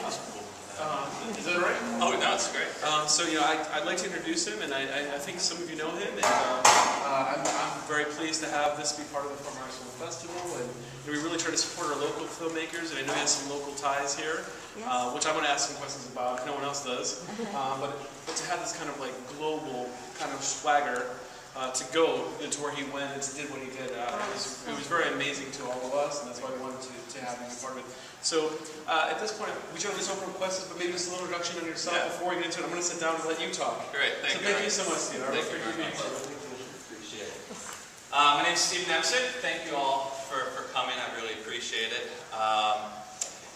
Is that right? Oh, no, it's great. So, I'd like to introduce him, and I think some of you know him, and I'm very pleased to have this be part of the Film Arts Film Festival, and we really try to support our local filmmakers, and I know he has some local ties here, yes. Which I'm going to ask some questions about, if no one else does, but to have this kind of like global kind of swagger to go into where he went and did what he did, it was very amazing to all of us, and that's why we wanted to have him be part of it. So, at this point, we should have this open for questions, but maybe just a little introduction on yourself before we get into it. I'm going to sit down and let you talk. Great, thank you. So thank you so much, Steve. Thank you very much. Appreciate it. My name is Steve Nemsic. Thank you all for coming. I really appreciate it.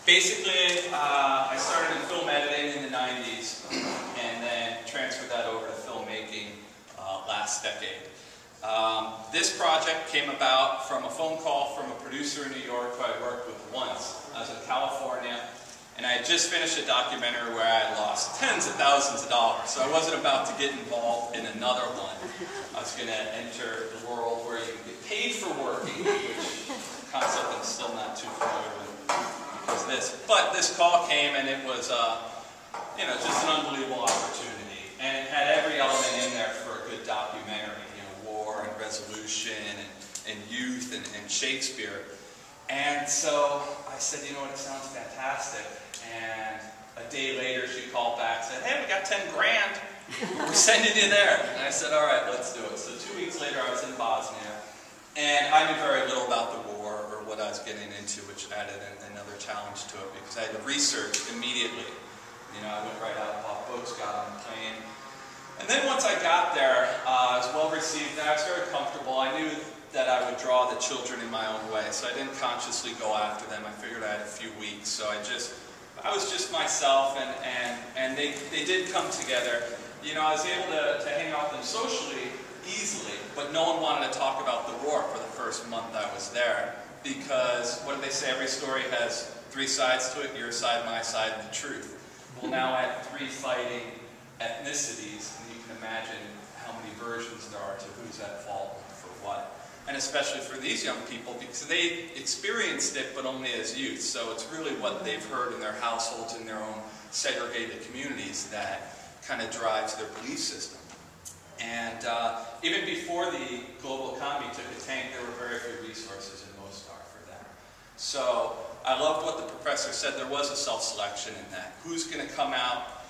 Basically, I started in film editing in the 90s and then transferred that over to filmmaking last decade. This project came about from a phone call from a producer in New York who I worked with once. I was in California, and I had just finished a documentary where I had lost tens of thousands of dollars, so I wasn't about to get involved in another one. I was going to enter the world where you can get paid for working, which concept I'm still not too familiar with because of this. But this call came, and it was just an unbelievable opportunity, and it had every element in there for a good documentary, war and resolution and youth and Shakespeare. And so I said, you know what, it sounds fantastic. And a day later she called back and said, hey, we got 10 grand. We're sending you there. And I said, all right, let's do it. So 2 weeks later I was in Bosnia. And I knew very little about the war or what I was getting into, which added another challenge to it because I had to research immediately. I went right out, bought books, got on the plane. And then once I got there, I was well received and I was very comfortable. I knew that I would draw the children in my own way, so I didn't consciously go after them. I figured I had a few weeks, so I was just myself, and they did come together. I was able to hang out with them socially easily, but no one wanted to talk about the war for the first month I was there, because what do they say? Every story has 3 sides to it: your side, my side, and the truth. Well, now I have 3 fighting ethnicities, and you can imagine how many versions there are to who's at fault for what. And especially for these young people, because they experienced it, but only as youth. So it's really what they've heard in their households, in their own segregated communities, that kind of drives their belief system. And even before the global economy took a tank, there were very few resources in MOSTAR for them. So I loved what the professor said. There was a self-selection in that. Who's going to come out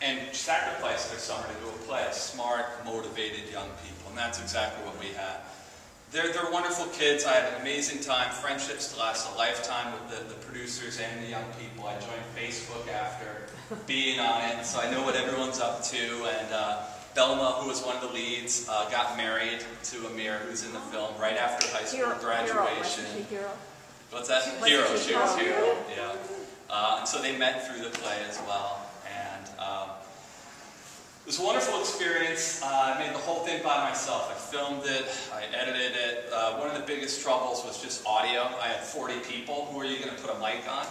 and sacrifice their summer to do a play? Smart, motivated young people. And that's exactly what we had. They're wonderful kids. I had an amazing time. Friendships to last a lifetime with the producers and the young people. I joined Facebook after being on it, so I know what everyone's up to. And Belma, who was one of the leads, got married to Amir, who's in the film, right after high school graduation. Hero. What's that? Hero. She was Hero. Yeah. And so they met through the play as well. It was a wonderful experience. I made the whole thing by myself. I filmed it, I edited it. One of the biggest troubles was just audio. I had 40 people. Who are you going to put a mic on?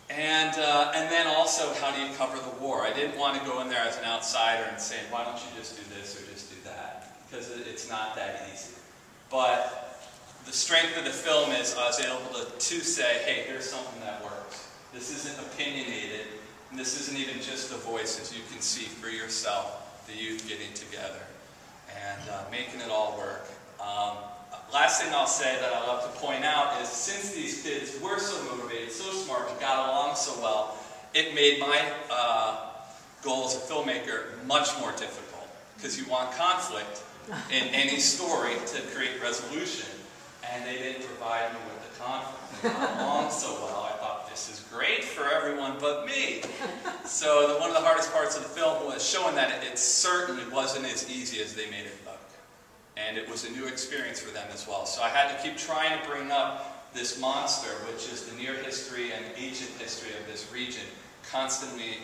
And then also, how do you cover the war? I didn't want to go in there as an outsider and say, why don't you just do this or just do that? Because it's not that easy. But the strength of the film is I was able to say, hey, here's something that works. This isn't opinionated. And this isn't even just the voices. You can see for yourself the youth getting together and making it all work. Last thing I'll say that I love to point out is since these kids were so motivated, so smart, and got along so well, it made my goal as a filmmaker much more difficult because you want conflict in any story to create resolution, and they didn't provide me with the conflict. They got along so well. I thought, this is great for everyone but me. So one of the hardest parts of the film was showing that it certainly wasn't as easy as they made it look. And it was a new experience for them as well. So I had to keep trying to bring up this monster, which is the near history and ancient history of this region, constantly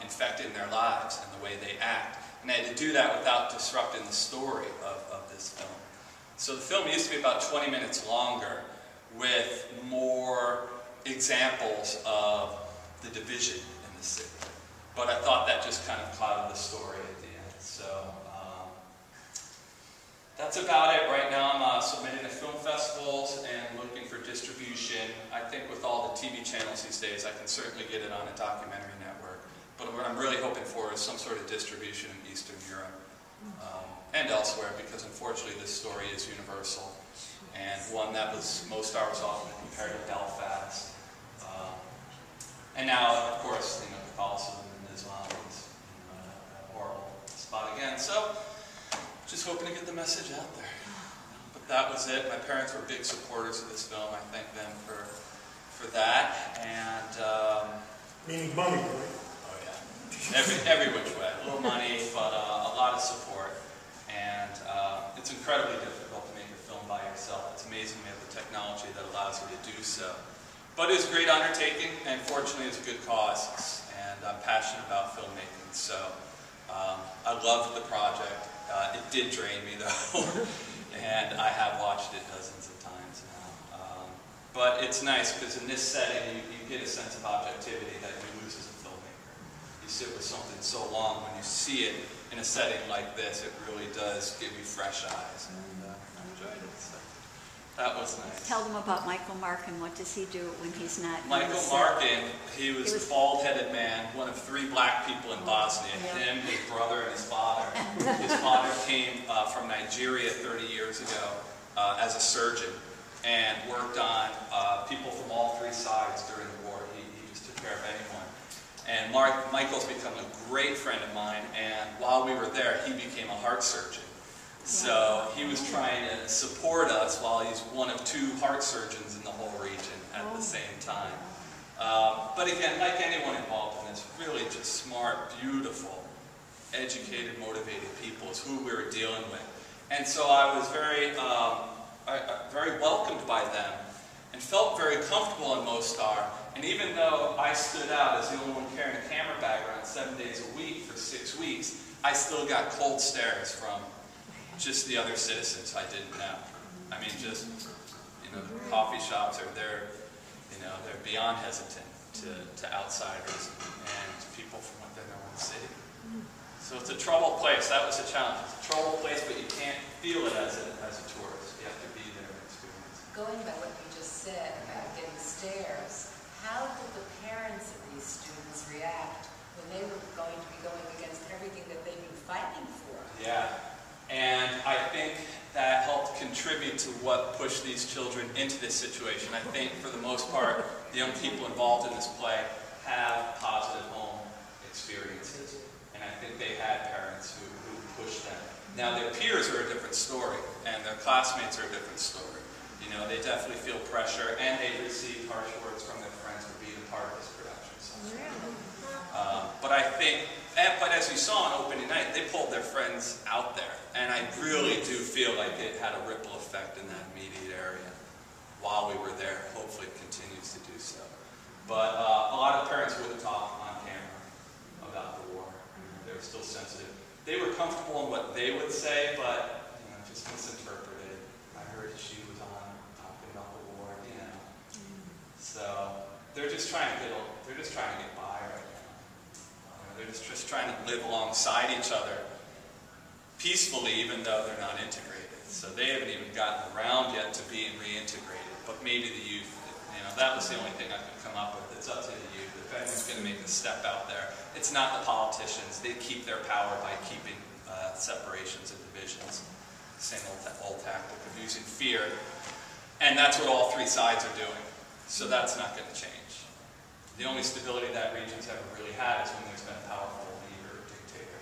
infecting their lives and the way they act. And I had to do that without disrupting the story of this film. So the film used to be about 20 minutes longer with more examples of the division in the city. But I thought that just kind of clouded the story at the end. So that's about it. Right now I'm submitting to film festivals and looking for distribution. I think with all the TV channels these days. I can certainly get it on a documentary network. But what I'm really hoping for is some sort of distribution in Eastern Europe and elsewhere, because unfortunately this story is universal, and one that was, MOSTAR was often compared to Belfast. And now, of course, you know, Catholicism and Islam is a horrible spot again. So, just hoping to get the message out there. But that was it. My parents were big supporters of this film. I thank them for that. And meaning money, right? oh yeah, every which way. A little money, but a lot of support. And it's incredibly difficult to make a film by yourself. It's amazing we have the technology that allows you to do so. But it was a great undertaking, and fortunately it's a good cause. And I'm passionate about filmmaking, so I loved the project. It did drain me though, and I have watched it dozens of times now. But it's nice because in this setting you get a sense of objectivity that you lose as a filmmaker. You sit with something so long, when you see it in a setting like this, it really does give you fresh eyes. And I enjoyed it. So that was nice. Tell them about Michael Markin. What does he do when he's not? Michael Markin, he was a bald-headed man, one of 3 black people in Bosnia. Him, his brother, and his father. His father came from Nigeria 30 years ago as a surgeon and worked on people from all 3 sides during the war. He just took care of anyone. And Michael's become a great friend of mine, and while we were there, he became a heart surgeon. So he was trying to support us while he's one of 2 heart surgeons in the whole region at the same time. But again, like anyone involved in this, really just smart, beautiful, educated, motivated people is who we were dealing with. And so I was very welcomed by them and felt very comfortable in MOSTAR. And even though I stood out as the only one carrying a camera bag around 7 days a week for 6 weeks, I still got cold stares from just the other citizens I didn't know. I mean, just, you know, the coffee shops they're beyond hesitant to outsiders and people from within their own city. So it's a troubled place. That was a challenge. It's a troubled place, but you can't feel it as a tourist. You have to be there and experience it. Going by what you just said about getting stares, how did the parents of these students react when they were going to be going against everything that they've been fighting for? Yeah, and I think that helped contribute to what pushed these children into this situation. I think for the most part, the young people involved in this play have positive home experiences. And I think they had parents who pushed them. Now their peers are a different story, and their classmates are a different story. You know, they definitely feel pressure, and they receive harsh words from their friends for being a part of this production. But I think, but as you saw on opening night, they pulled their friends out there. And I really do feel like it had a ripple effect in that immediate area while we were there. Hopefully it continues to do so. But a lot of parents wouldn't talk on camera about the war. They were still sensitive. They were comfortable in what they would say, but you know, just misinterpreted. I heard she was on talking about the war, you know. So they're just trying to get by right now. They're just trying to live alongside each other peacefully, even though they're not integrated. So they haven't even gotten around yet to being reintegrated. But maybe the youth, you know, that was the only thing I could come up with. It's up to the youth. If anyone's going to make a step out there, it's not the politicians. They keep their power by keeping separations and divisions. Same old tactic of using fear. And that's what all 3 sides are doing. So that's not going to change. The only stability that region's ever really had is when there's been a powerful leader or dictator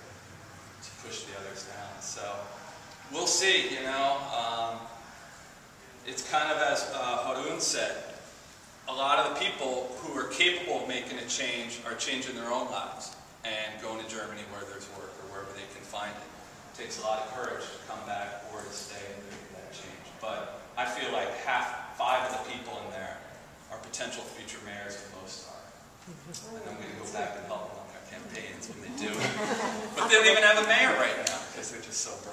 to push the others down. So we'll see, you know. It's kind of as Harun said, a lot of the people who are capable of making a change are changing their own lives and going to Germany where there's work or wherever they can find it. It takes a lot of courage to come back or to stay and make that change. But I feel like 5 of the people in there are potential future mayors of MOSTAR. And I'm going to go back and help them on their campaigns when they do it. But they don't even have a mayor right now because they're just so broke.